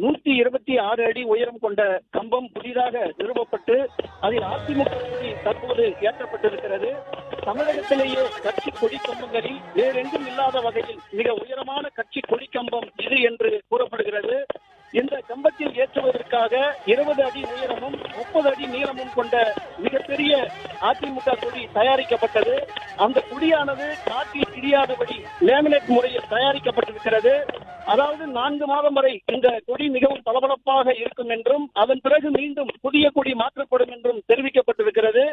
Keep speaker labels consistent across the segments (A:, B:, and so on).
A: 126 அடி உயரம் கொண்ட கம்பம் புதிதாக நிறுவப்பட்டு அதில் அதிமுக கொடி தற்போது ஏற்றப்பட்டிருக்கிறது. தமிழகத்திலேயே கட்சி கொடி கம்பங்களில் வேறெங்கும் இல்லாத வகையில் மிக உயரமான கட்சி கொடி கம்பம் இது என்று கூறப்படுகிறது. இந்த கம்பத்தில் ஏற்றுவதற்காக 20 அடி உயரமும் 30 அடி நீளமும் கொண்ட மிகப்பெரிய அதிமுக கொடி தயாரிக்கப்பட்டது. அந்த கொடியானது காற்றில் கிரியாதபடி லேமினேட் முறையில் தயாரிக்கப்பட்டிருக்கிறது. அதாவது 4 மாதம் வரை இந்த கொடி மிகவும் பளபளப்பாக இருக்கும் என்றும் அதன் பிறகு மீண்டும் புதிய கொடி மாற்றப்படும் என்றும் தெரிவிக்கப்பட்டிருக்கிறது.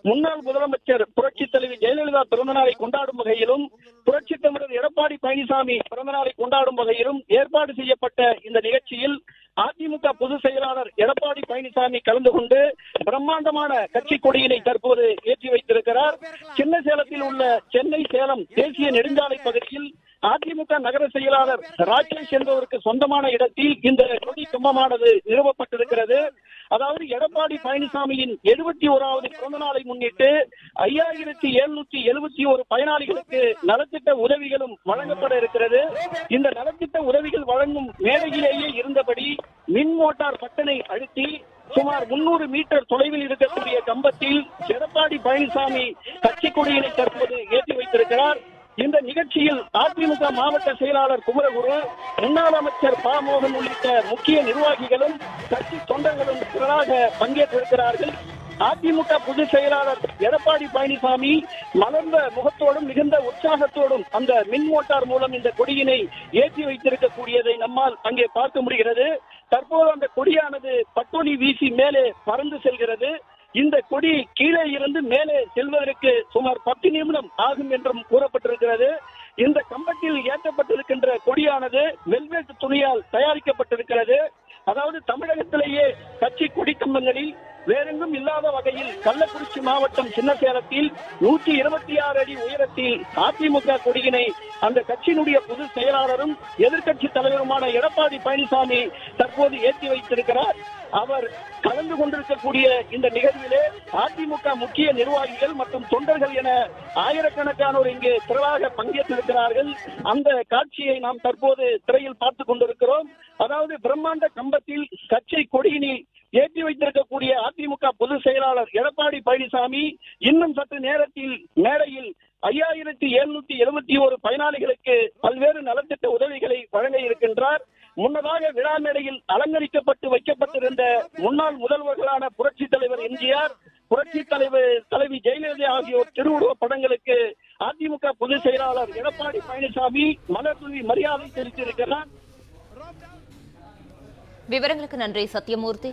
A: முன்னாள் முதலமைச்சர் புரட்சித் தலைவி ஜெயலலிதா பிறந்தநாளை கொண்டாடும் வகையிலும் புரட்சித் தமிழர் எடப்பாடி பழனிசாமி பிறந்தநாளை கொண்டாடும் வகையிலும் ஏற்பாடு செய்யப்பட்ட இந்த நிகழ்ச்சியில் அதிமுக பொதுச் செயலாளர் எடப்பாடி பழனிசாமி கலந்து கொண்டு பிரம்மாண்டமான கட்சி கொடியினை தற்போது ஏற்றி வைத்திருக்கிறார். சின்ன சேலத்தில் உள்ள சென்னை சேலம் தேசிய நெடுஞ்சாலை பகுதியில் அதிமுக நகர செயலாளர் ராஜேஷ் என்பவருக்கு சொந்தமான இடத்தில் இந்த கொடி கம்பமானது நிறுவப்பட்டிருக்கிறது. அதாவது எடப்பாடி பழனிசாமியின் 71வது பிறந்த நாளை முன்னிட்டு 5771 பயனாளிகளுக்கு நலத்திட்ட உதவிகளும் வழங்கப்பட இருக்கிறது. இந்த நலத்திட்ட உதவிகள் வழங்கும் மேடையிலேயே இருந்தபடி மின் மோட்டார் பட்டனை அழுத்தி சுமார் 300 மீட்டர் தொலைவில் இருக்கக்கூடிய கம்பத்தில் எடப்பாடி பழனிசாமி கட்சி கொடியினை தற்போது ஏற்றி வைத்திருக்கிறார். இந்த நிகழ்ச்சியில் அதிமுக மாவட்ட செயலாளர் குமரகுரு, முன்னாள் அமைச்சர் ப. மோகன் உள்ளிட்ட முக்கிய நிர்வாகிகளும் கட்சி தொண்டர்களும் திரளாக பங்கேற்றிருக்கிறார்கள். அதிமுக பொதுச் செயலாளர் எடப்பாடி பழனிசாமி மலர்ந்த முகத்தோடும் மிகுந்த உற்சாகத்தோடும் அந்த மின் மோட்டார் மூலம் இந்த கொடியினை ஏற்றி வைத்திருக்கக்கூடியதை நம்மால் அங்கே பார்க்க முடிகிறது. தற்போது அந்த கொடியானது பட்டொலி வீசி மேலே பறந்து செல்கிறது. இந்த கொடி கீழே இருந்து மேலே செல்வதற்கு சுமார் 10 நிமிடம் ஆகும் என்றும் கூறப்பட்டிருக்கிறது. இந்த கம்பத்தில் ஏற்றப்பட்டிருக்கின்ற கொடியானது வெல்வெட் துணியால் தயாரிக்கப்பட்டிருக்கிறது. அதாவது தமிழகத்திலேயே கட்சி கொடி கம்பங்களில் வேறெங்கும் இல்லாத வகையில் கள்ளக்குறிச்சி மாவட்டம் சின்னசேலத்தில் 126 அடி உயரத்தில் அதிமுக கொடியினை அந்த கட்சியினுடைய பொதுச் செயலாளரும் எதிர்க்கட்சி தலைவருமான எடப்பாடி பழனிசாமி தற்போது ஏற்றி வைத்திருக்கிறார். அவர் கலந்து கொண்டிருக்கக்கூடிய இந்த நிகழ்விலே அதிமுக முக்கிய நிர்வாகிகள் மற்றும் தொண்டர்கள் என ஆயிரக்கணக்கானோர் இங்கே திரளாக பங்கேற்றிருக்கிறார்கள். அந்த காட்சியை நாம் தற்போது திரையில் பார்த்துக் கொண்டிருக்கிறோம். அதாவது பிரம்மாண்ட கம்பத்தில் கட்சி கொடியினில் ஏற்றி வைத்திருக்கக்கூடிய அதிமுக பொதுச் செயலாளர் எடப்பாடி பழனிசாமி இன்னும் சற்று நேரத்தில் மேடையில் 5771 பயனாளிகளுக்கு பல்வேறு நலத்திட்ட உதவிகளை வழங்க இருக்கின்றார். முன்னதாக விழா மேடையில் அலங்கரிக்கப்பட்டு வைக்கப்பட்டிருந்த முன்னாள் முதல்வர்களான புரட்சி தலைவர் எம்ஜிஆர், புரட்சி தலைவி ஜெயலலிதா ஆகியோர் திருவுருவ படங்களுக்கு அதிமுக பொதுச் செயலாளர் எடப்பாடி பழனிசாமி மலர் தூவி மரியாதை செலுத்தியிருக்கிறார்.
B: விவரங்களுக்கு நன்றி சத்யமூர்த்தி.